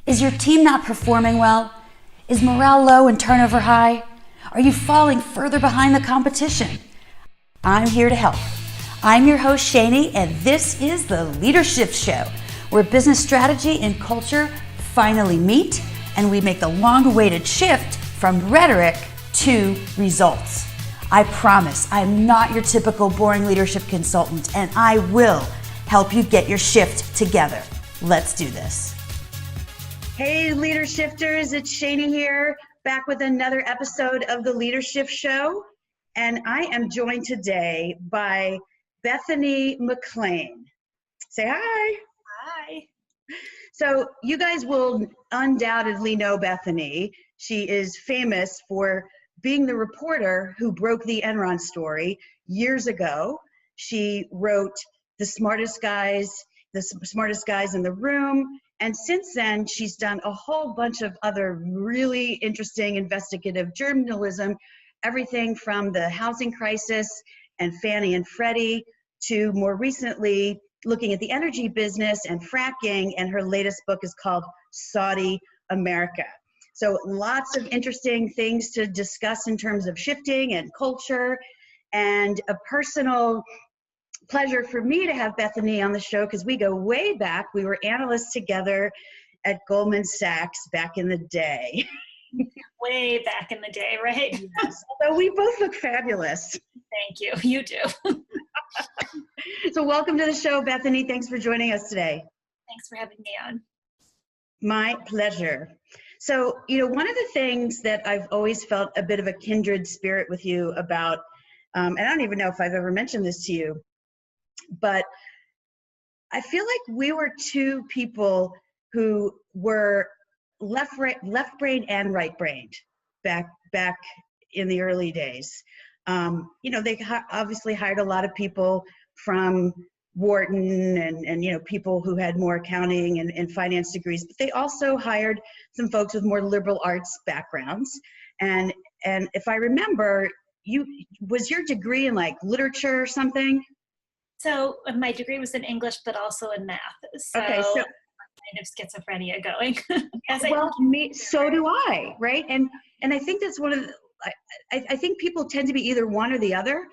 Is your team not performing well? Is morale low and turnover high? Are you falling further behind the competition? I'm here to help. I'm your host, Shani, and this is the LeaderShifter Show, where business strategy and culture finally meet, and we make the long-awaited shift from rhetoric to results. I promise I'm not your typical boring leadership consultant, and I will help you get your shift together. Let's do this. Hey, LeaderShifters, it's Shani here, back with another episode of the LeaderShifter Show, and I am joined today by Bethany McLean. Say hi. Hi. So you guys will undoubtedly know Bethany. She is famous for being the reporter who broke the Enron story years ago. She wrote The Smartest Guys in the Room. And since then, she's done a whole bunch of other really interesting investigative journalism, everything from the housing crisis and Fannie and Freddie to more recently looking at the energy business and fracking, and her latest book is called Saudi America. So lots of interesting things to discuss in terms of shifting and culture, and a personal pleasure for me to have Bethany on the show because we go way back. We were analysts together at Goldman Sachs back in the day. Way back in the day, right? Yes. Although we both look fabulous. Thank you. You do. So welcome to the show, Bethany. Thanks for joining us today. Thanks for having me on. My pleasure. So, one of the things that I've always felt a bit of a kindred spirit with you about, and I don't even know if I've ever mentioned this to you, but I feel like we were two people who were left brain and right brained back in the early days. They obviously hired a lot of people from Wharton and people who had more accounting and finance degrees, but they also hired some folks with more liberal arts backgrounds. And if I remember, was your degree in like literature or something? So my degree was in English, but also in math. So, okay, so kind of schizophrenia going. So do I, right? And I think that's one of the, I think people tend to be either one or the other.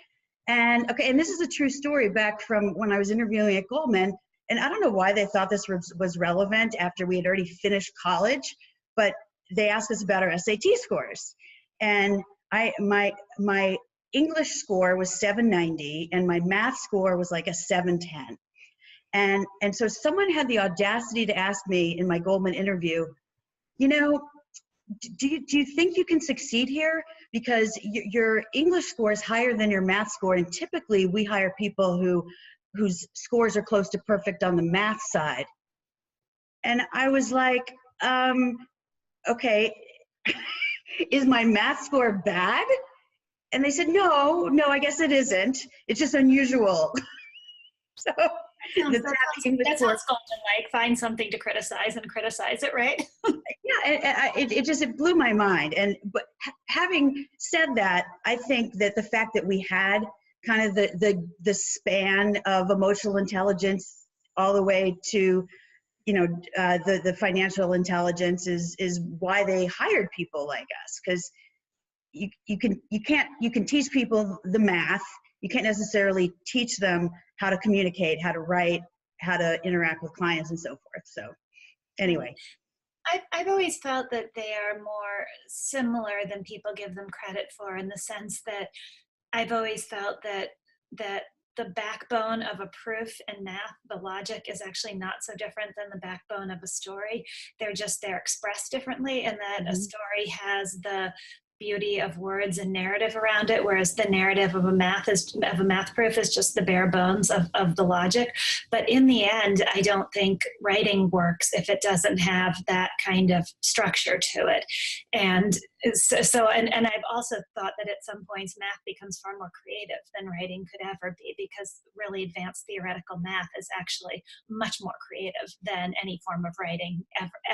And this is a true story back from when I was interviewing at Goldman, and I don't know why they thought this was relevant after we had already finished college, but they asked us about our SAT scores. And my English score was 790 and my math score was like a 710. And so someone had the audacity to ask me in my Goldman interview, do you think you can succeed here? Because your English score is higher than your math score, and typically we hire people whose scores are close to perfect on the math side. And I was like, okay, is my math score bad? And they said, no, I guess it isn't. It's just unusual. So that sounds golden, like find something to criticize and criticize it, right? Yeah, it blew my mind. But having said that, I think that the fact that we had kind of the span of emotional intelligence all the way to the financial intelligence is why they hired people like us, because you can teach people the math. You can't necessarily teach them how to communicate, how to write, how to interact with clients and so forth. So anyway. I've always felt that they are more similar than people give them credit for, in the sense that I've always felt that the backbone of a proof in math, the logic, is actually not so different than the backbone of a story. They're expressed differently, and that a story has the beauty of words and narrative around it, whereas the narrative of a math proof is just the bare bones of the logic. But in the end, I don't think writing works if it doesn't have that kind of structure to it. And I've also thought that at some points math becomes far more creative than writing could ever be, because really advanced theoretical math is actually much more creative than any form of writing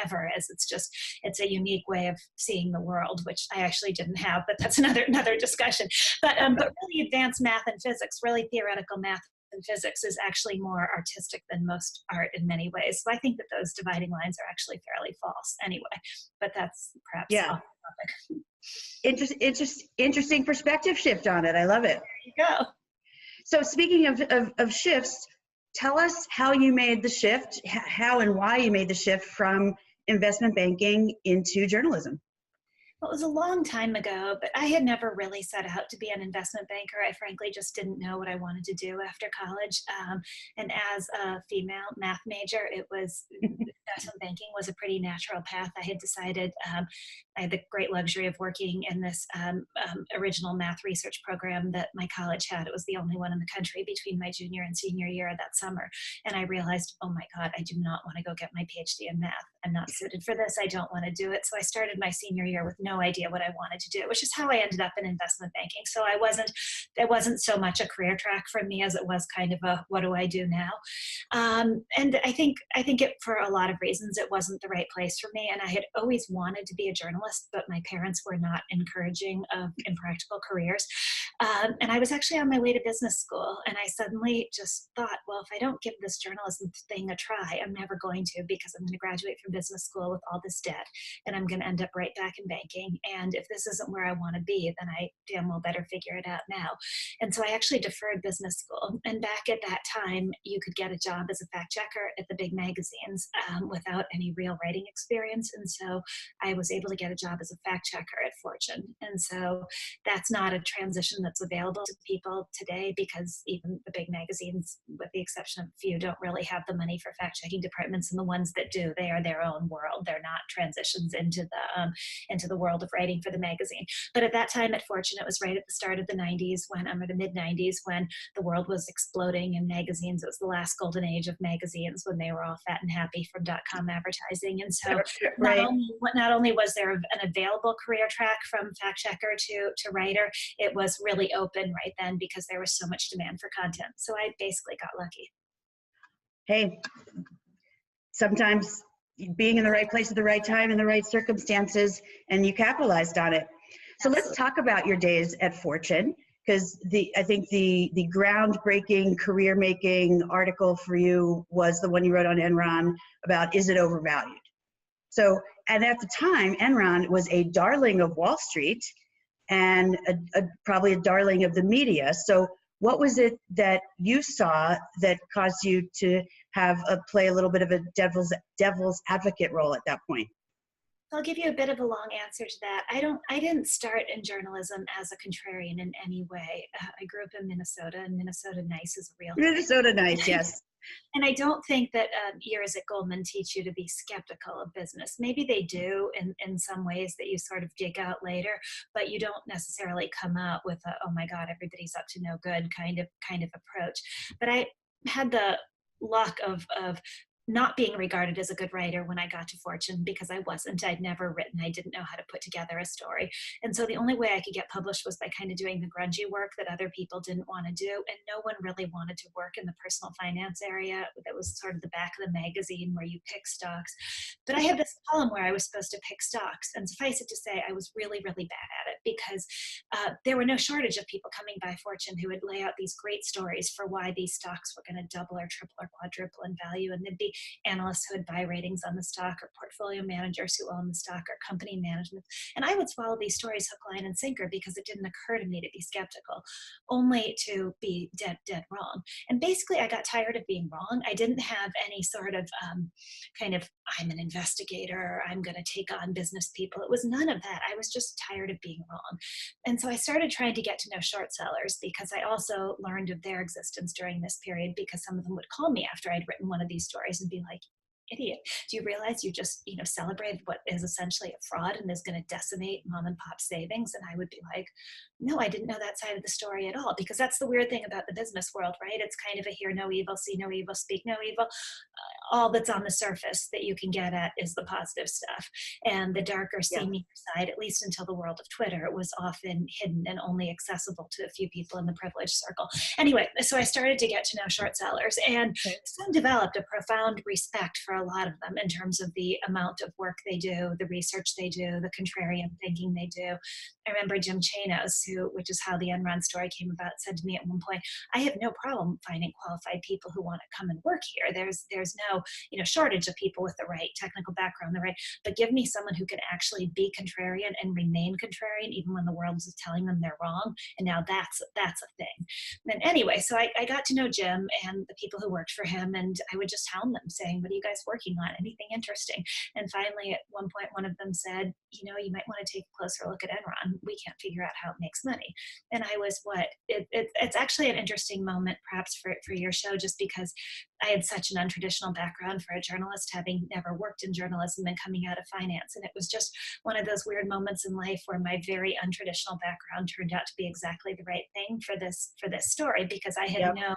ever, as it's a unique way of seeing the world, which I actually didn't have, but that's another discussion. But really advanced math and physics, really theoretical math and physics is actually more artistic than most art in many ways. So I think that those dividing lines are actually fairly false anyway, but that's perhaps Yeah. off topic. Interesting perspective shift on it. I love it. There you go. So speaking of shifts, tell us how you made the shift, how and why you made the shift from investment banking into journalism. Well, it was a long time ago, but I had never really set out to be an investment banker. I frankly just didn't know what I wanted to do after college. And as a female math major, it was investment banking was a pretty natural path. I had decided I had the great luxury of working in this original math research program that my college had. It was the only one in the country between my junior and senior year that summer. And I realized, oh my God, I do not want to go get my PhD in math. I'm not suited for this. I don't want to do it. So I started my senior year with no idea what I wanted to do, which is how I ended up in investment banking. So it wasn't so much a career track for me as it was kind of a, what do I do now? And I think it, for a lot of reasons, it wasn't the right place for me. And I had always wanted to be a journalist, but my parents were not encouraging of impractical careers. And I was actually on my way to business school, and I suddenly just thought, well, if I don't give this journalism thing a try, I'm never going to, because I'm going to graduate from business school with all this debt, and I'm going to end up right back in banking. And if this isn't where I want to be, then I damn well better figure it out now. And so I actually deferred business school. And back at that time, you could get a job as a fact checker at the big magazines without any real writing experience. And so I was able to get a job as a fact checker at Fortune. And so that's not a transition that's available to people today, because even the big magazines, with the exception of a few, don't really have the money for fact checking departments. And the ones that do, they are their own world. They're not transitions into the world of writing for the magazine. But at that time at Fortune, it was right at the start of the 90s, or the mid 90s, when the world was exploding in magazines. It was the last golden age of magazines, when they were all fat and happy from .com advertising. And so Right. not only was there an available career track from fact checker to writer, it was really open right then because there was so much demand for content. So I basically got lucky. Hey, sometimes being in the right place at the right time in the right circumstances, and you capitalized on it. So let's talk about your days at Fortune, because I think the groundbreaking career-making article for you was the one you wrote on Enron about, is it overvalued? So, and at the time, Enron was a darling of Wall Street and probably a darling of the media. So what was it that you saw that caused you to play a little bit of a devil's advocate role at that point? I'll give you a bit of a long answer to that. I didn't start in journalism as a contrarian in any way. I grew up in Minnesota, and Minnesota nice is a real thing. Minnesota nice, yes. And I don't think that years at Goldman teach you to be skeptical of business. Maybe they do in some ways that you sort of dig out later, but you don't necessarily come out with a, oh my God, everybody's up to no good kind of approach. But I had the luck of not being regarded as a good writer when I got to Fortune, because I wasn't. I'd never written. I didn't know how to put together a story. And so the only way I could get published was by kind of doing the grungy work that other people didn't want to do. And no one really wanted to work in the personal finance area. That was sort of the back of the magazine where you pick stocks. But I had this column where I was supposed to pick stocks. And suffice it to say, I was really, really bad at it, because there were no shortage of people coming by Fortune who would lay out these great stories for why these stocks were going to double or triple or quadruple in value. And there'd be analysts who would buy ratings on the stock, or portfolio managers who own the stock, or company management. And I would swallow these stories hook, line, and sinker, because it didn't occur to me to be skeptical, only to be dead wrong. And basically, I got tired of being wrong. I didn't have any sort of kind of, I'm an investigator, or I'm going to take on business people. It was none of that. I was just tired of being wrong. And so I started trying to get to know short sellers, because I also learned of their existence during this period, because some of them would call me after I'd written one of these stories and be like, idiot, do you realize you just celebrated what is essentially a fraud and is going to decimate mom and pop savings? And I would be like, no, I didn't know that side of the story at all. Because that's the weird thing about the business world, right? It's kind of a hear no evil, see no evil, speak no evil. All that's on the surface that you can get at is the positive stuff. And the darker, seamy side, at least until the world of Twitter, it was often hidden and only accessible to a few people in the privileged circle. Anyway, so I started to get to know short sellers, and soon developed a profound respect for are a lot of them in terms of the amount of work they do, the research they do, the contrarian thinking they do. I remember Jim Chanos, which is how the Enron story came about, said to me at one point, I have no problem finding qualified people who want to come and work here. There's no, shortage of people with the right technical background, but give me someone who can actually be contrarian and remain contrarian even when the world is telling them they're wrong. And now that's a thing. And anyway, so I got to know Jim and the people who worked for him, and I would just hound them saying, what are you guys working on? Anything interesting? And finally, at one point, one of them said, you might want to take a closer look at Enron. We can't figure out how it makes money. And I was, it's actually an interesting moment perhaps for your show, just because I had such an untraditional background for a journalist, having never worked in journalism and coming out of finance. And it was just one of those weird moments in life where my very untraditional background turned out to be exactly the right thing for this story, because I had no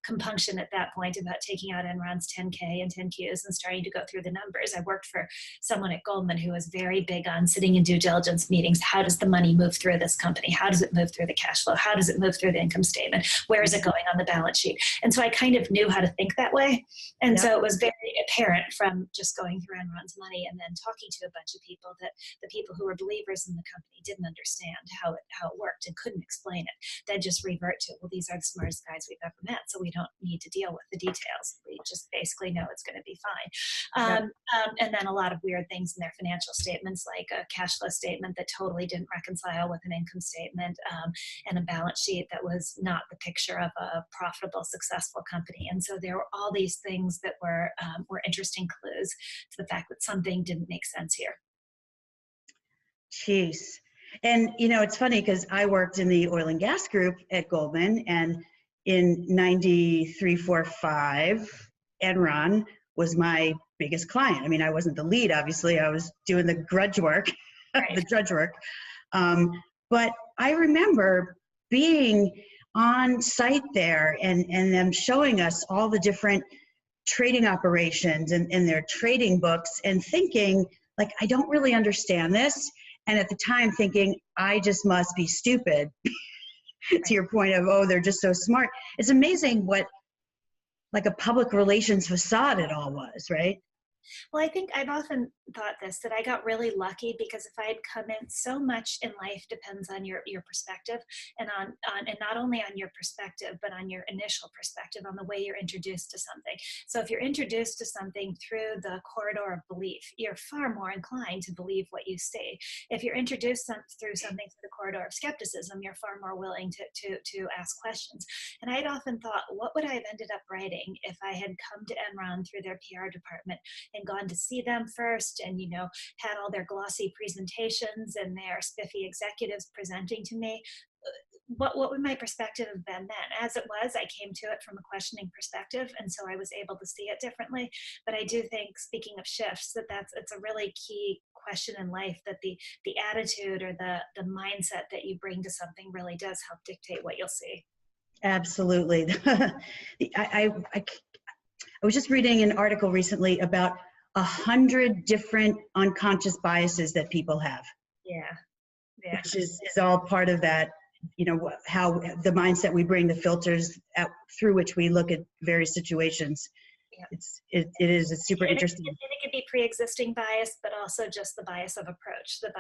compunction at that point about taking out Enron's 10K and 10Qs and starting to go through the numbers. I worked for someone at Goldman who was very big on sitting in due diligence meetings. How does the money move through this company? How does it move through the cash flow? How does it move through the income statement? Where is it going on the balance sheet? And so I kind of knew how to think that way. And so it was very apparent from just going through Enron's money and then talking to a bunch of people that the people who were believers in the company didn't understand how it worked and couldn't explain it. They'd just revert to, well, these are the smartest guys we've ever met, so we don't need to deal with the details. We just basically know it's going to be fine. And then a lot of weird things in their financial statements, like a cash flow statement that totally didn't reconcile with an income statement, and a balance sheet that was not the picture of a profitable, successful company. And so there were all these things that were interesting clues to the fact that something didn't make sense here. Jeez. And, it's funny because I worked in the oil and gas group at Goldman, and in 93-4-5, Enron was my biggest client. I mean, I wasn't the lead, obviously. I was doing the grudge work, the drudge work. But I remember being on site there and them showing us all the different trading operations and their trading books, and thinking, like, I don't really understand this. And at the time thinking, I just must be stupid. To your point of, they're just so smart. It's amazing what, like, a public relations facade it all was, right? Well, I think I've often thought this, that I got really lucky, because if I had come in, so much in life depends on your perspective, and and not only on your perspective, but on your initial perspective, on the way you're introduced to something. So if you're introduced to something through the corridor of belief, you're far more inclined to believe what you see. If you're introduced through something through the corridor of skepticism, you're far more willing to ask questions. And I'd often thought, what would I have ended up writing if I had come to Enron through their PR department and gone to see them first, and had all their glossy presentations and their spiffy executives presenting to me? What would my perspective have been then? As it was, I came to it from a questioning perspective, and so I was able to see it differently. But I do think, speaking of shifts, it's a really key question in life, that the attitude or the mindset that you bring to something really does help dictate what you'll see. Absolutely. I was just reading an article recently about 100 different unconscious biases that people have. Yeah. Which is all part of that, how the mindset we bring, the filters through which we look at various situations. Yeah. It's super interesting. It could be pre-existing bias, but also just the bias of approach, the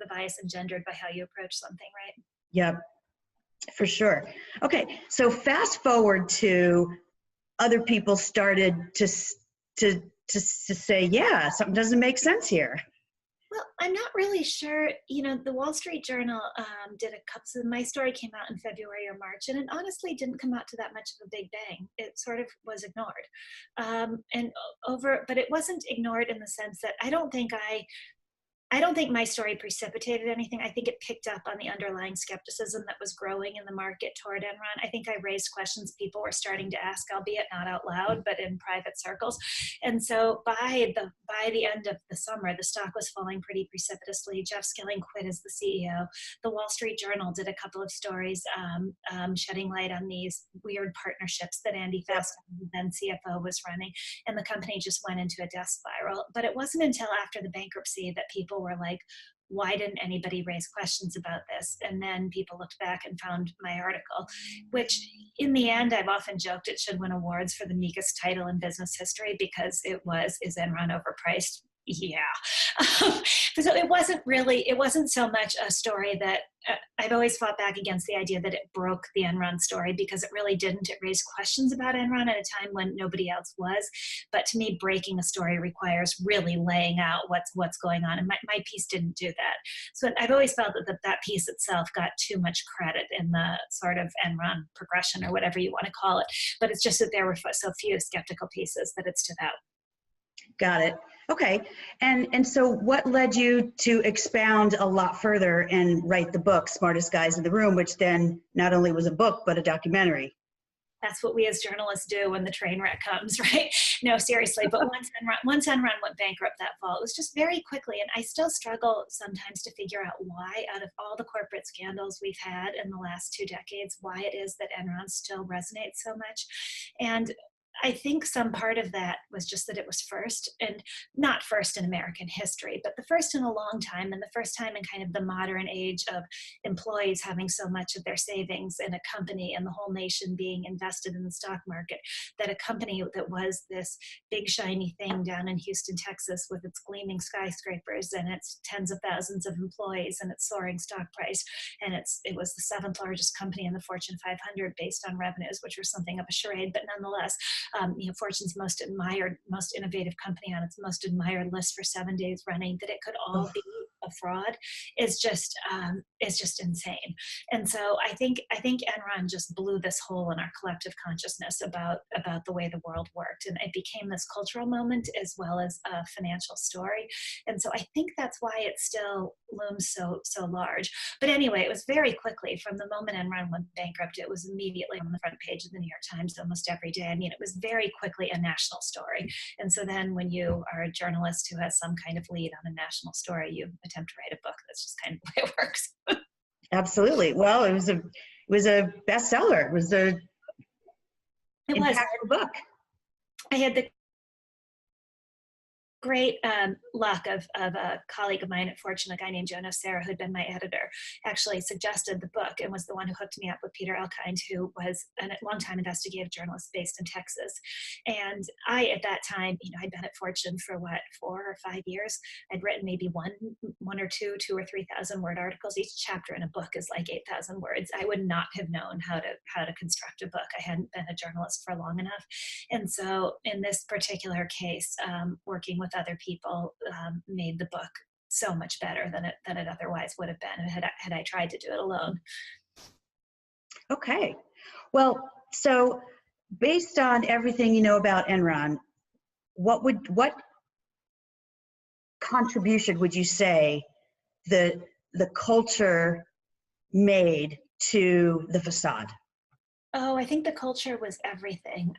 bias engendered by how you approach something, right? Yeah, for sure. Okay, so fast forward to other people started to say, yeah, something doesn't make sense here. Well, I'm not really sure. The Wall Street Journal did a couple. So my story came out in February or March, and it honestly didn't come out to that much of a big bang. It sort of was ignored, but it wasn't ignored in the sense that I don't think my story precipitated anything. I think it picked up on the underlying skepticism that was growing in the market toward Enron. I think I raised questions people were starting to ask, albeit not out loud, but in private circles. And so by the end of the summer, the stock was falling pretty precipitously. Jeff Skilling quit as the CEO. The Wall Street Journal did a couple of stories shedding light on these weird partnerships that Andy Fausto, the then CFO, was running. And the company just went into a death spiral. But it wasn't until after the bankruptcy that people were like, why didn't anybody raise questions about this? And then people looked back and found my article, which in the end, I've often joked it should win awards for the meekest title in business history, because it was, is Enron overpriced? Yeah. So it wasn't so much a story that I've always fought back against the idea that it broke the Enron story, because it really didn't. It raised questions about Enron at a time when nobody else was. But to me, breaking a story requires really laying out what's going on. And my piece didn't do that. So I've always felt that piece itself got too much credit in the sort of Enron progression, or whatever you want to call it. But it's just that there were so few skeptical pieces that it stood out. Got it. Okay. And so what led you to expound a lot further and write the book, Smartest Guys in the Room, which then not only was a book, but a documentary? That's what we as journalists do when the train wreck comes, right? No, seriously. But once Enron went bankrupt that fall, it was just very quickly. And I still struggle sometimes to figure out why, out of all the corporate scandals we've had in the last 2 decades, why it is that Enron still resonates so much. And I think some part of that was just that it was first, and not first in American history, but the first in a long time, and the first time in kind of the modern age of employees having so much of their savings in a company and the whole nation being invested in the stock market, that a company that was this big shiny thing down in Houston, Texas, with its gleaming skyscrapers and its tens of thousands of employees and its soaring stock price, and it was the 7th largest company in the Fortune 500 based on revenues, which was something of a charade, but nonetheless, Fortune's most admired, most innovative company on its most admired list for 7 days running, that it could all be a fraud is just insane. And so I think Enron just blew this hole in our collective consciousness about the way the world worked, and it became this cultural moment as well as a financial story. And so I think that's why it still looms so large. But anyway, it was very quickly, from the moment Enron went bankrupt, it was immediately on the front page of the New York Times almost every day. I mean, it was very quickly a national story. And so then when you are a journalist who has some kind of lead on a national story, you attempt to write a book. That's just kind of the way it works. Absolutely. Well, it was a bestseller. It was an impactful book. I had the great luck of a colleague of mine at Fortune, a guy named Joe Nocera, who'd been my editor, actually suggested the book and was the one who hooked me up with Peter Elkind, who was a longtime investigative journalist based in Texas. And I, at that time, I'd been at Fortune for 4 or 5 years. I'd written maybe one or 2 or 3,000 word articles. Each chapter in a book is like 8,000 words. I would not have known how to construct a book. I hadn't been a journalist for long enough. And so in this particular case, working with other people made the book so much better than it otherwise would have been had I tried to do it alone. Okay. Well, so based on everything you know about Enron, what contribution would you say the culture made to the facade? Oh, I think the culture was everything,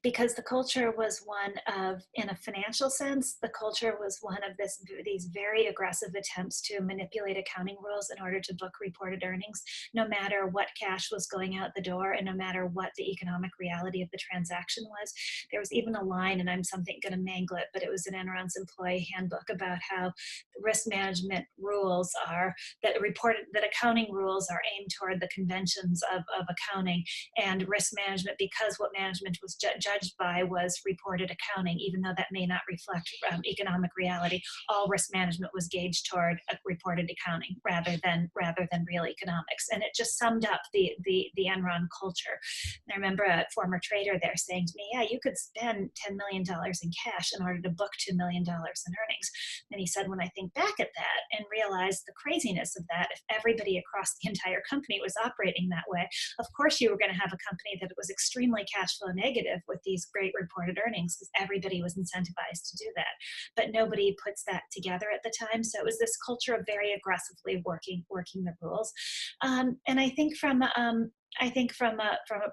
because the culture was one of, in a financial sense, the culture was one of these very aggressive attempts to manipulate accounting rules in order to book reported earnings, no matter what cash was going out the door and no matter what the economic reality of the transaction was. There was even a line, and I'm going to mangle it, but it was in Enron's employee handbook about how risk management rules that accounting rules are aimed toward the conventions of accounting, and risk management, because what management was judged by was reported accounting, even though that may not reflect economic reality. All risk management was gauged toward reported accounting rather than real economics, and it just summed up the Enron culture. And I remember a former trader there saying to me, "Yeah, you could spend $10 million in cash in order to book $2 million in earnings." And he said, when I think back at that and realize the craziness of that, if everybody across the entire company was operating that way, of course you were going to have a company that was extremely cash flow negative with these great reported earnings, because everybody was incentivized to do that. But nobody puts that together at the time. So it was this culture of very aggressively working the rules. And I think from a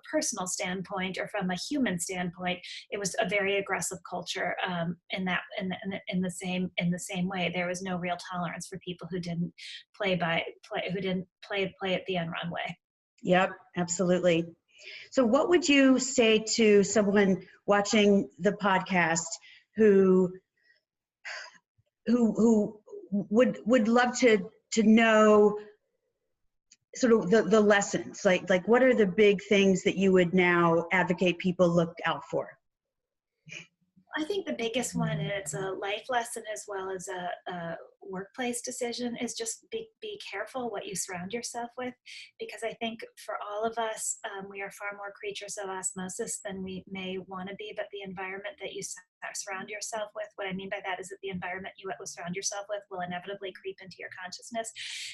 personal standpoint, or from a human standpoint, it was a very aggressive culture. In the same way, there was no real tolerance for people who didn't play it the Enron way. Yep, absolutely. So what would you say to someone watching the podcast who would love to know sort of the lessons, like what are the big things that you would now advocate people look out for? I think the biggest one, and it's a life lesson as well as a workplace decision, is just be careful what you surround yourself with, because I think for all of us, we are far more creatures of osmosis than we may want to be, but the environment that you surround yourself with, what I mean by that is that the environment you surround yourself with will inevitably creep into your consciousness.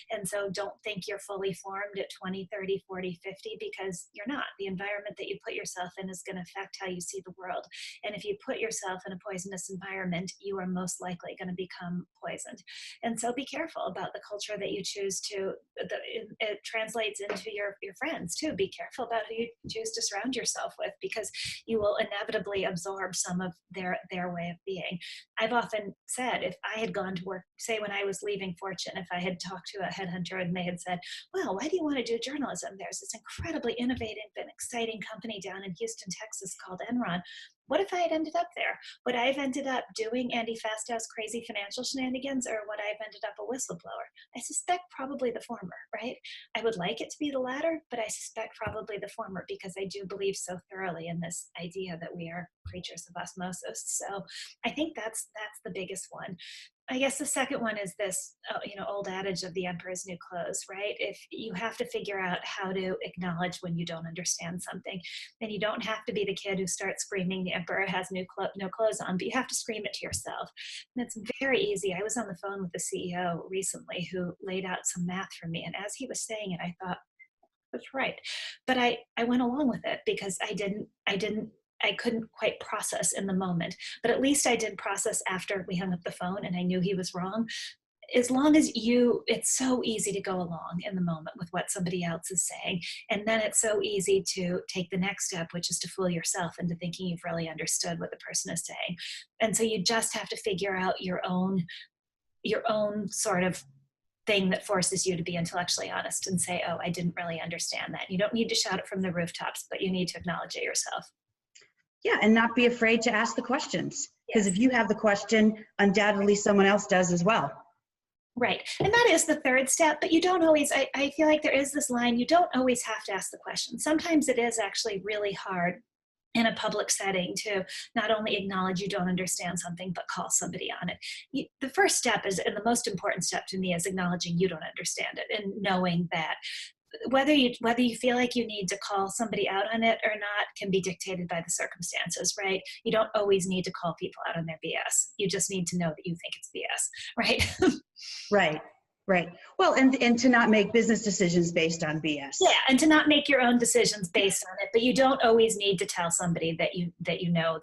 And so don't think you're fully formed at 20, 30, 40, 50, because you're not. The environment that you put yourself in is going to affect how you see the world. And if you put yourself in a poisonous environment, you are most likely going to become poisoned. And so be careful about the culture that you choose to, it translates into your friends too. Be careful about who you choose to surround yourself with, because you will inevitably absorb some of their way of being. I've often said, if I had gone to work, say when I was leaving Fortune, if I had talked to a headhunter and they had said, well, why do you want to do journalism? There's this incredibly innovative and exciting company down in Houston, Texas called Enron. What if I had ended up there? Would I have ended up doing Andy Fastow's crazy financial shenanigans, or would I have ended up a whistleblower? I suspect probably the former, right? I would like it to be the latter, but I suspect probably the former, because I do believe so thoroughly in this idea that we are creatures of osmosis. So I think that's the biggest one. I guess the second one is this, old adage of the emperor's new clothes, right? If you have to figure out how to acknowledge when you don't understand something, then you don't have to be the kid who starts screaming the emperor has no clothes on, but you have to scream it to yourself. And it's very easy. I was on the phone with the CEO recently who laid out some math for me. And as he was saying it, I thought, that's right. But I went along with it because I couldn't quite process in the moment, but at least I did process after we hung up the phone and I knew he was wrong. As long as it's so easy to go along in the moment with what somebody else is saying. And then it's so easy to take the next step, which is to fool yourself into thinking you've really understood what the person is saying. And so you just have to figure out your own sort of thing that forces you to be intellectually honest and say, oh, I didn't really understand that. You don't need to shout it from the rooftops, but you need to acknowledge it yourself. Yeah, and not be afraid to ask the questions, because Yes. if you have the question, undoubtedly someone else does as well. Right. And that is the third step, but you don't always, I feel like there is this line, you don't always have to ask the question. Sometimes it is actually really hard in a public setting to not only acknowledge you don't understand something, but call somebody on it. The first step is, and the most important step to me, is acknowledging you don't understand it and knowing that whether you feel like you need to call somebody out on it or not can be dictated by the circumstances, right? You don't always need to call people out on their BS. You just need to know that you think it's BS, right? Right. Right. Well, and to not make business decisions based on BS. Yeah, and to not make your own decisions based on it, but you don't always need to tell somebody that you know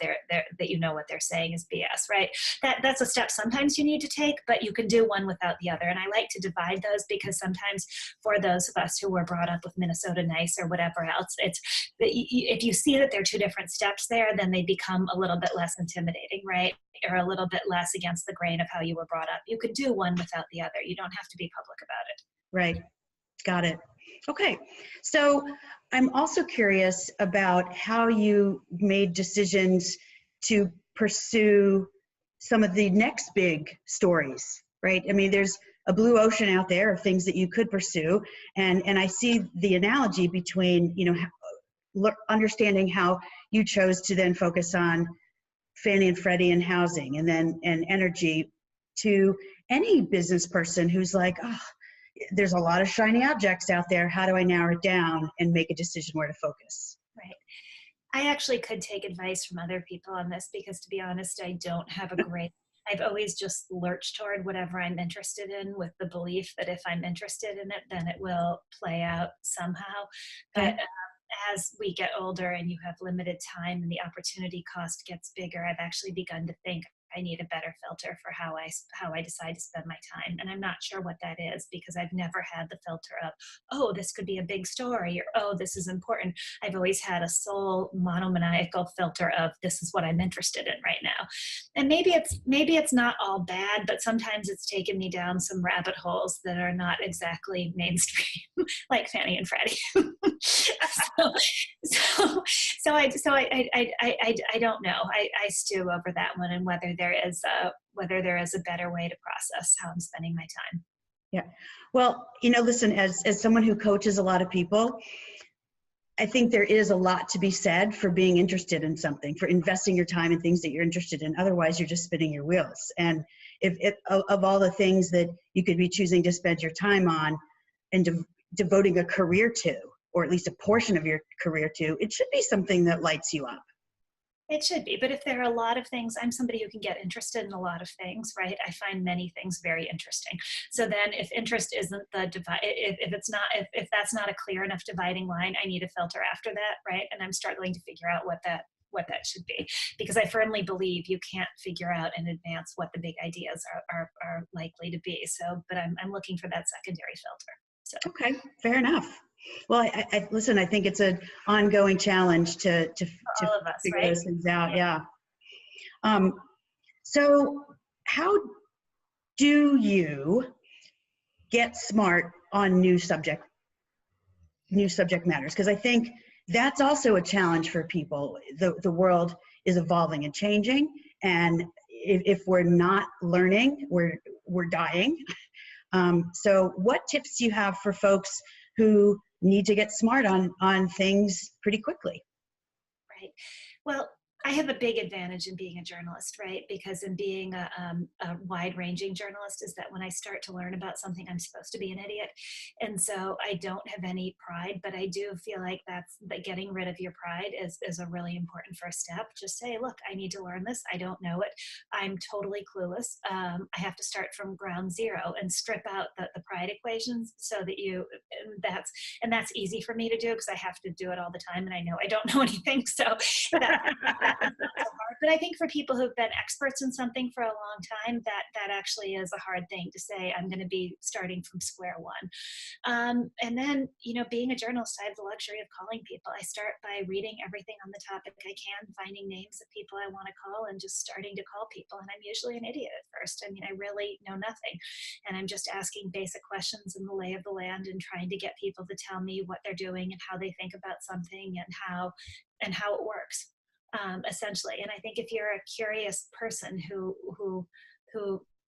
what they're saying is BS, right? That's a step sometimes you need to take, but you can do one without the other. And I like to divide those, because sometimes for those of us who were brought up with Minnesota Nice or whatever else, it's if you see that there are two different steps there, then they become a little bit less intimidating, right? Or a little bit less against the grain of how you were brought up. You could do one without the other. You don't have to be public about it. Right. Got it. Okay. So I'm also curious about how you made decisions to pursue some of the next big stories, right? I mean, there's a blue ocean out there of things that you could pursue. And I see the analogy between, understanding how you chose to then focus on Fannie and Freddie and housing, and then energy, to any business person who's like, oh, there's a lot of shiny objects out there. How do I narrow it down and make a decision where to focus? Right. I actually could take advice from other people on this, because to be honest, I don't have a great, I've always just lurched toward whatever I'm interested in, with the belief that if I'm interested in it, then it will play out somehow. But as we get older and you have limited time and the opportunity cost gets bigger, I've actually begun to think I need a better filter for how I decide to spend my time. And I'm not sure what that is, because I've never had the filter of, oh, this could be a big story, or, oh, this is important. I've always had a sole monomaniacal filter of, this is what I'm interested in right now. And maybe it's not all bad, but sometimes it's taken me down some rabbit holes that are not exactly mainstream, like Fannie and Freddie. I don't know. I stew over that one, and whether there is a better way to process how I'm spending my time. Yeah. Well, listen, as someone who coaches a lot of people, I think there is a lot to be said for being interested in something, for investing your time in things that you're interested in. Otherwise, you're just spinning your wheels. And of all the things that you could be choosing to spend your time on and devoting a career to, or at least a portion of your career to, it should be something that lights you up. It should be, but if there are a lot of things, I'm somebody who can get interested in a lot of things, right? I find many things very interesting. So then if interest isn't the divide, if that's not a clear enough dividing line, I need a filter after that, right? And I'm struggling to figure out what that should be, because I firmly believe you can't figure out in advance what the big ideas are likely to be. So, but I'm looking for that secondary filter. So. Okay, fair enough. Well, I listen, I think it's an ongoing challenge to all of us, figure right? those things out. Yeah. So how do you get smart on new subject matters? Because I think that's also a challenge for people. The world is evolving and changing, and if we're not learning, we're dying. So what tips do you have for folks who need to get smart on things pretty quickly? Right. Well, I have a big advantage in being a journalist, right? Because in being a wide-ranging journalist is that when I start to learn about something, I'm supposed to be an idiot. And so I don't have any pride, but I do feel like that getting rid of your pride is a really important first step. Just say, look, I need to learn this. I don't know it. I'm totally clueless. I have to start from ground zero and strip out the pride equations so that that's easy for me to do because I have to do it all the time. And I know I don't know anything. So that's not so hard. But I think for people who've been experts in something for a long time, that actually is a hard thing to say. I'm going to be starting from square one. And then, being a journalist, I have the luxury of calling people. I start by reading everything on the topic I can, finding names of people I want to call, and just starting to call people. And I'm usually an idiot at first. I mean, I really know nothing. And I'm just asking basic questions in the lay of the land and trying to get people to tell me what they're doing and how they think about something and how it works. Essentially. And I think if you're a curious person who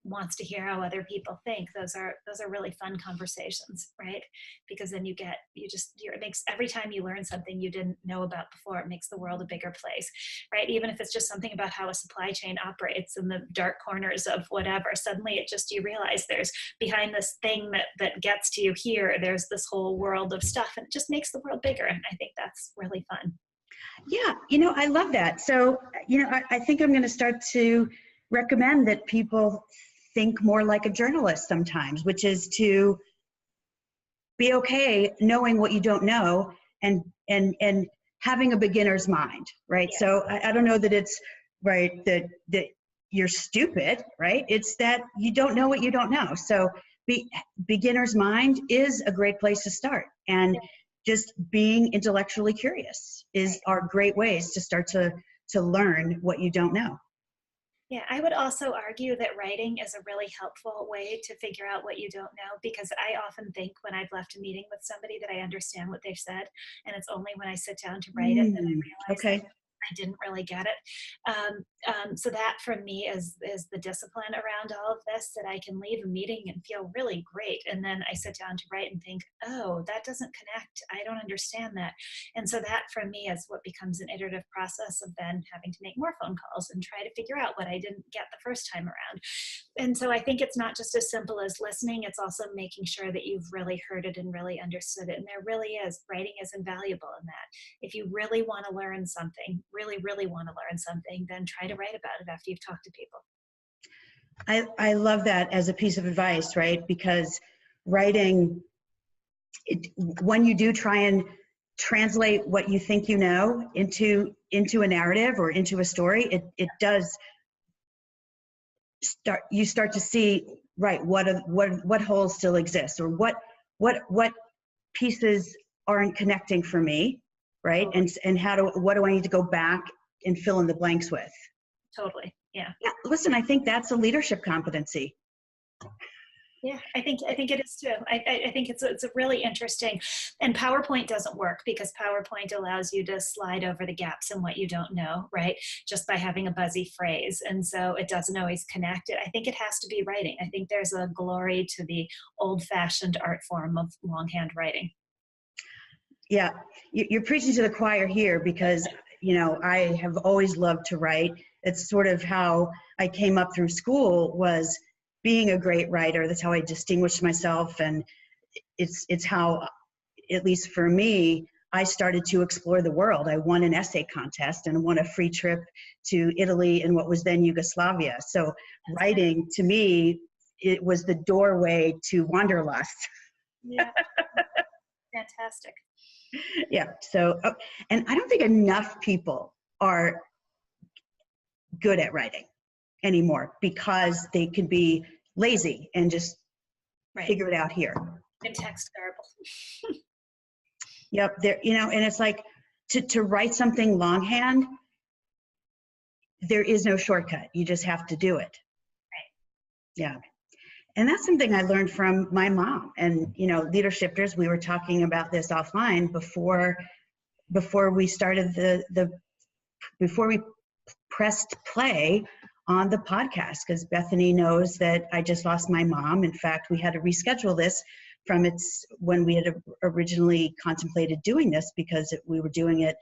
wants to hear how other people think, those are really fun conversations, right? Because then it makes, every time you learn something you didn't know about before, it makes the world a bigger place, right? Even if it's just something about how a supply chain operates in the dark corners of whatever, suddenly you realize there's behind this thing that gets to you here, there's this whole world of stuff, and it just makes the world bigger. And I think that's really fun. Yeah, I love that. So, I think I'm going to start to recommend that people think more like a journalist sometimes, which is to be okay knowing what you don't know and having a beginner's mind, right? Yeah. So I don't know that it's right that you're stupid, right? It's that you don't know what you don't know. So beginner's mind is a great place to start. And yeah. Just being intellectually curious are great ways to start to learn what you don't know. Yeah, I would also argue that writing is a really helpful way to figure out what you don't know, because I often think when I've left a meeting with somebody that I understand what they've said, and it's only when I sit down to write it that I realize I didn't really get it. So that for me is the discipline around all of this, that I can leave a meeting and feel really great. And then I sit down to write and think, oh, that doesn't connect. I don't understand that. And so that for me is what becomes an iterative process of then having to make more phone calls and try to figure out what I didn't get the first time around. And so I think it's not just as simple as listening. It's also making sure that you've really heard it and really understood it. And there really is, writing is invaluable in that. If you really want to learn something, really want to learn something, then try to write about it after you've talked to people. I love that as a piece of advice, right? Because writing, when you do try and translate what you think you know into a narrative or into a story, it does start to see, right, what holes still exist, or what pieces aren't connecting for me, right? Totally. And what do I need to go back and fill in the blanks with? Totally. Yeah. Yeah. Listen, I think that's a leadership competency. Yeah, I think it is too. I think it's a really interesting, and PowerPoint doesn't work because PowerPoint allows you to slide over the gaps in what you don't know, right? Just by having a buzzy phrase, and so it doesn't always connect it. I think it has to be writing. I think there's a glory to the old-fashioned art form of longhand writing. Yeah, you're preaching to the choir here because, I have always loved to write. It's sort of how I came up through school, was being a great writer. That's how I distinguished myself. And it's how, at least for me, I started to explore the world. I won an essay contest and won a free trip to Italy and what was then Yugoslavia. So writing, to me, it was the doorway to wanderlust. Yeah, fantastic. Yeah. So, and I don't think enough people are good at writing anymore because they can be lazy and just figure it out here. And text garble. Yep. There, and it's like to write something longhand, there is no shortcut. You just have to do it. Right. Yeah. And that's something I learned from my mom. And, LeaderShifters, we were talking about this offline before we started before we pressed play on the podcast, because Bethany knows that I just lost my mom. In fact, we had to reschedule this from when we had originally contemplated doing this, because we were doing it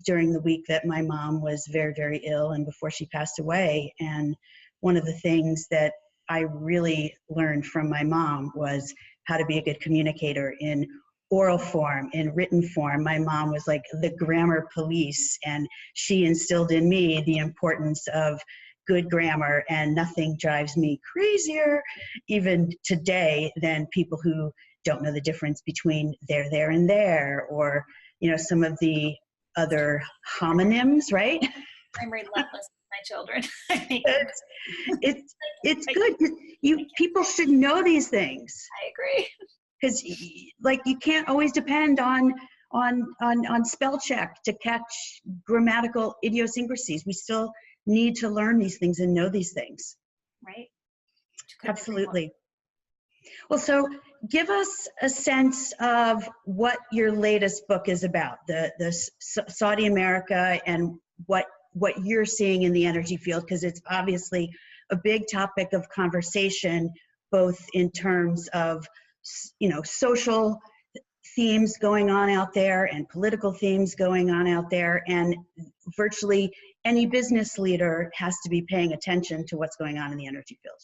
during the week that my mom was very, very ill and before she passed away. And one of the things that I really learned from my mom was how to be a good communicator in oral form, in written form. My mom was like the grammar police, and she instilled in me the importance of good grammar, and nothing drives me crazier even today than people who don't know the difference between there, and there, or, some of the other homonyms, right? I'm relentless with my children. It's good. People should know these things. I agree. Because you can't always depend on spell check to catch grammatical idiosyncrasies. We still need to learn these things and know these things. Right. Absolutely. Well, so give us a sense of what your latest book is about, the Saudi America, and what you're seeing in the energy field, because it's obviously a big topic of conversation, both in terms of social themes going on out there and political themes going on out there, and virtually any business leader has to be paying attention to what's going on in the energy field.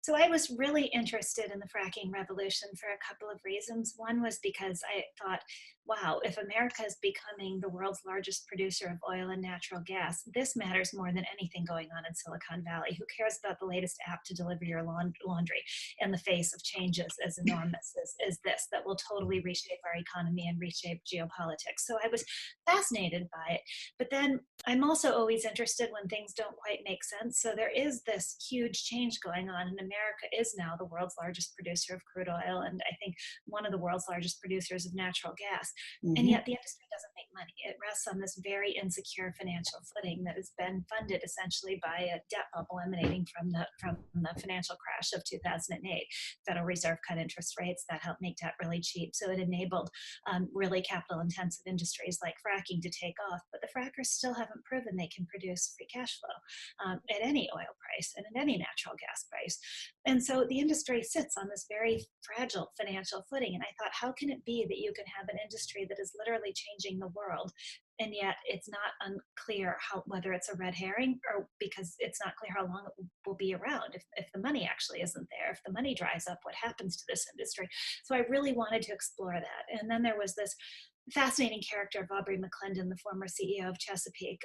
So I was really interested in the fracking revolution for a couple of reasons. One was because I thought, wow, if America is becoming the world's largest producer of oil and natural gas, this matters more than anything going on in Silicon Valley. Who cares about the latest app to deliver your laundry in the face of changes as enormous as this that will totally reshape our economy and reshape geopolitics? So I was fascinated by it. But then I'm also always interested when things don't quite make sense. So there is this huge change going on in America. Is now the world's largest producer of crude oil, and I think one of the world's largest producers of natural gas. Mm-hmm. And yet the industry doesn't make money. It rests on this very insecure financial footing that has been funded essentially by a debt bubble emanating from the financial crash of 2008. Federal Reserve cut interest rates that helped make debt really cheap. So it enabled really capital intensive industries like fracking to take off. But the frackers still haven't proven they can produce free cash flow at any oil price and at any natural gas price. And so the industry sits on this very fragile financial footing. And I thought, how can it be that you can have an industry that is literally changing the world, and yet it's not unclear whether it's a red herring, or because it's not clear how long it will be around if the money actually isn't there. If the money dries up, what happens to this industry? So I really wanted to explore that. And then there was this fascinating character of Aubrey McClendon, the former CEO of Chesapeake,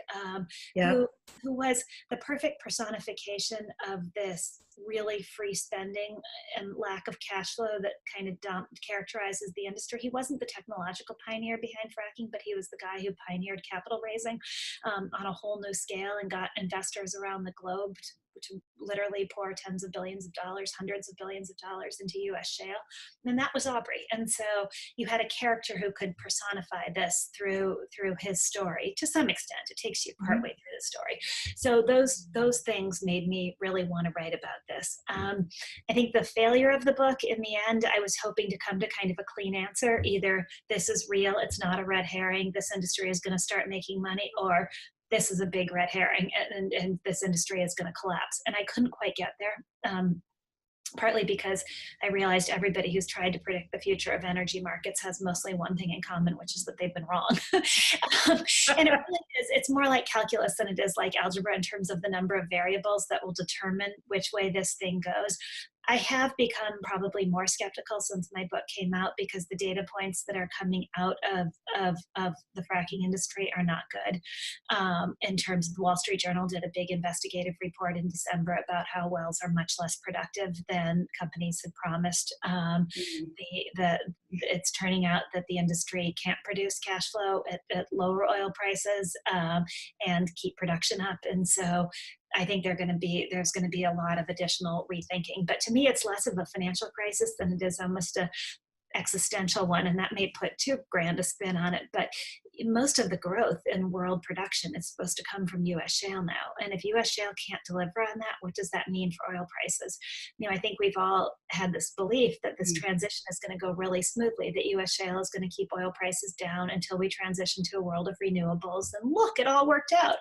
who was the perfect personification of this really free spending and lack of cash flow that kind of characterizes the industry. He wasn't the technological pioneer behind fracking, but he was the guy who pioneered capital raising on a whole new scale and got investors around the globe to literally pour tens of billions of dollars, hundreds of billions of dollars into U.S. shale. And that was Aubrey. And so you had a character who could personify this through his story. To some extent, it takes you partway through his story. So those things made me really want to write about this. I think the failure of the book, in the end, I was hoping to come to kind of a clean answer. Either this is real, it's not a red herring, this industry is going to start making money, or this is a big red herring and this industry is going to collapse. And I couldn't quite get there. Partly because I realized everybody who's tried to predict the future of energy markets has mostly one thing in common, which is that they've been wrong. And it really is, it's more like calculus than it is like algebra in terms of the number of variables that will determine which way this thing goes. I have become probably more skeptical since my book came out, because the data points that are coming out of the fracking industry are not good. In terms of the Wall Street Journal did a big investigative report in December about how wells are much less productive than companies had promised. It's turning out that the industry can't produce cash flow at lower oil prices and keep production up. And so I think there's going to be a lot of additional rethinking. But to me, it's less of a financial crisis than it is almost a existential one. And that may put too grand a spin on it. But most of the growth in world production is supposed to come from U.S. shale now. And if U.S. shale can't deliver on that, what does that mean for oil prices? I think we've all had this belief that this transition is going to go really smoothly, that U.S. shale is going to keep oil prices down until we transition to a world of renewables. And look, it all worked out.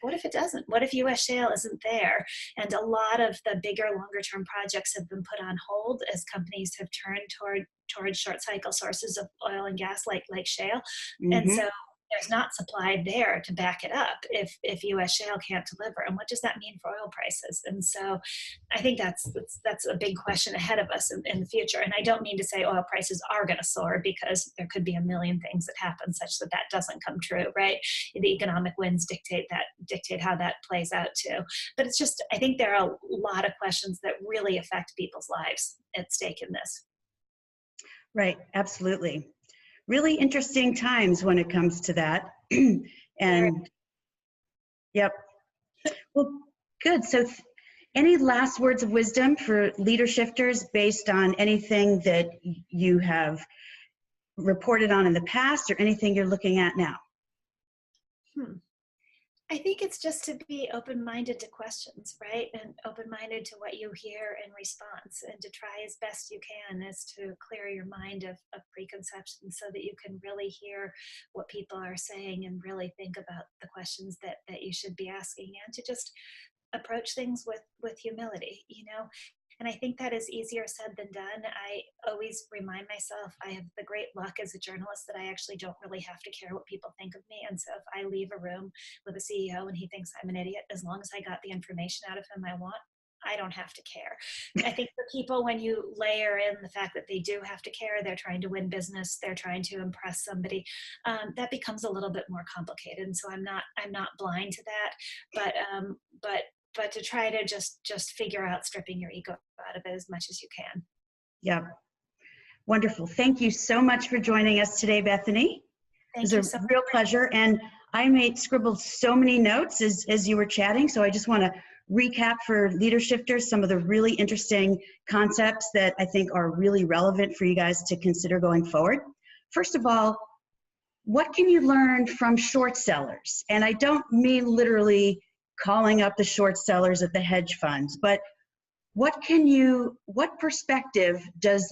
What if it doesn't? What if U.S. shale isn't there? And a lot of the bigger, longer-term projects have been put on hold as companies have turned toward short cycle sources of oil and gas like shale. And so there's not supply there to back it up if U.S. shale can't deliver. And what does that mean for oil prices? And so I think that's a big question ahead of us in the future. And I don't mean to say oil prices are going to soar, because there could be a million things that happen such that doesn't come true, right? The economic winds dictate how that plays out too. But it's just, I think there are a lot of questions that really affect people's lives at stake in this. Right, absolutely. Really interesting times when it comes to that. And yep. Well, good. So any last words of wisdom for LeaderShifters based on anything that you have reported on in the past, or anything you're looking at now? I think it's just to be open-minded to questions, right? And open-minded to what you hear in response, and to try as best you can is to clear your mind of preconceptions so that you can really hear what people are saying and really think about the questions that you should be asking, and to just approach things with humility, And I think that is easier said than done. I always remind myself I have the great luck as a journalist that I actually don't really have to care what people think of me. And so if I leave a room with a CEO and he thinks I'm an idiot, as long as I got the information out of him I want, I don't have to care. I think for people, when you layer in the fact that they do have to care, they're trying to win business, they're trying to impress somebody, that becomes a little bit more complicated. And so I'm not blind to that, but to try to just figure out stripping your ego out of it as much as you can. Yeah. Wonderful. Thank you so much for joining us today, Bethany. It was a real pleasure. And I scribbled so many notes as you were chatting. So I just want to recap for LeaderShifters some of the really interesting concepts that I think are really relevant for you guys to consider going forward. First of all, what can you learn from short sellers? And I don't mean literally calling up the short sellers at the hedge funds, but what perspective does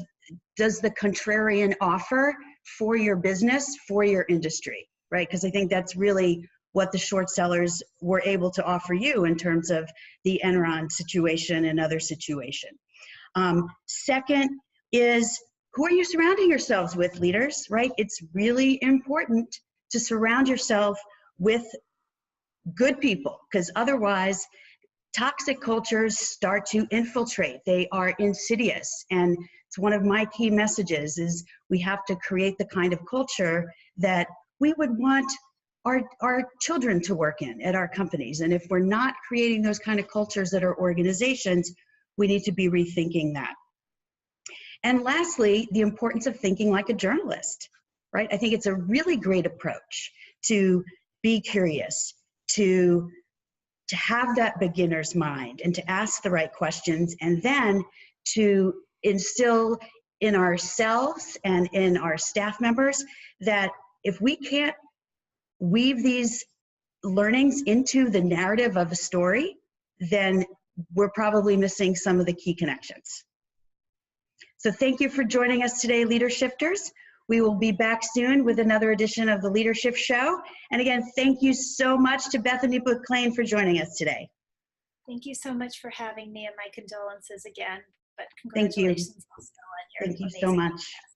the contrarian offer for your business, for your industry, right? Because I think that's really what the short sellers were able to offer you in terms of the Enron situation and other situation. Second is, who are you surrounding yourselves with, leaders, right? It's really important to surround yourself with good people, because otherwise toxic cultures start to infiltrate. They are insidious. And it's one of my key messages is we have to create the kind of culture that we would want our children to work in at our companies. And if we're not creating those kind of cultures at our organizations, we need to be rethinking that. And lastly, the importance of thinking like a journalist, right? I think it's a really great approach to be curious, to have that beginner's mind and to ask the right questions, and then to instill in ourselves and in our staff members that if we can't weave these learnings into the narrative of a story, then we're probably missing some of the key connections. So thank you for joining us today, LeaderShifters. We will be back soon with another edition of the Leadership Show. And again, thank you so much to Bethany McLean for joining us today. Thank you so much for having me, and my condolences again. But Thank you. congratulations also on your Thank you so much. Podcast.